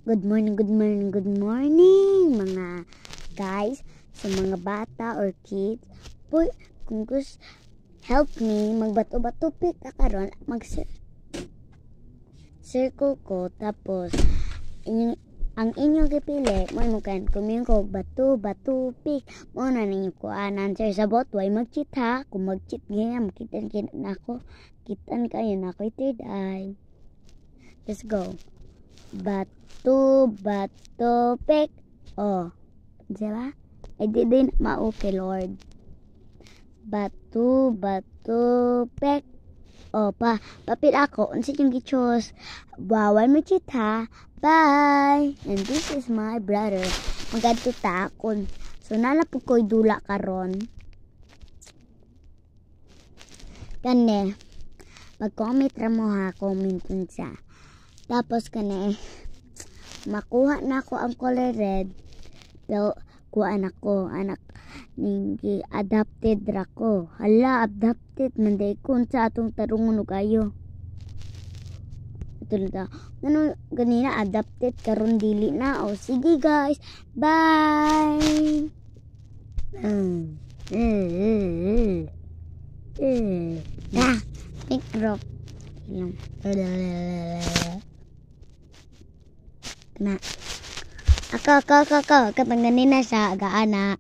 Good morning, mga guys, sa mga bata or kids. Boy, kung gusto, help me, magbato-bato pick ka karon, circle ko, tapos, ang inyong gipili, mo kan kumiyong ko, bato, pick, mo na ninyo ko, answer sa bot, why mag-cheat ha? Kung mag-cheat ganyan, makitan na ako, kitan kayo na ako, third eye. Let's go. Bato, pick. Oh, diba? I didn't ma-okay, Lord. Bato, pick. Oh, papit ako. Unsa yung gichos? Bawal mo cheat ha. Bye. And this is my brother. Magadto takon. So, nalapog ko'y dula karon. Kane, mag-comment ra mo ha. Comment siya. Tapos kane, makuha na ako ang color red. Pero kuhaan ako, anak ningi adapted ra ko. Hala, adapted manday kun sa atong tarungon og ayo. Ito na. Ano ganina adapted karon dili na. O sige guys. Bye. Pink rock. Na. Ako. Kapag ganina siya, agaana.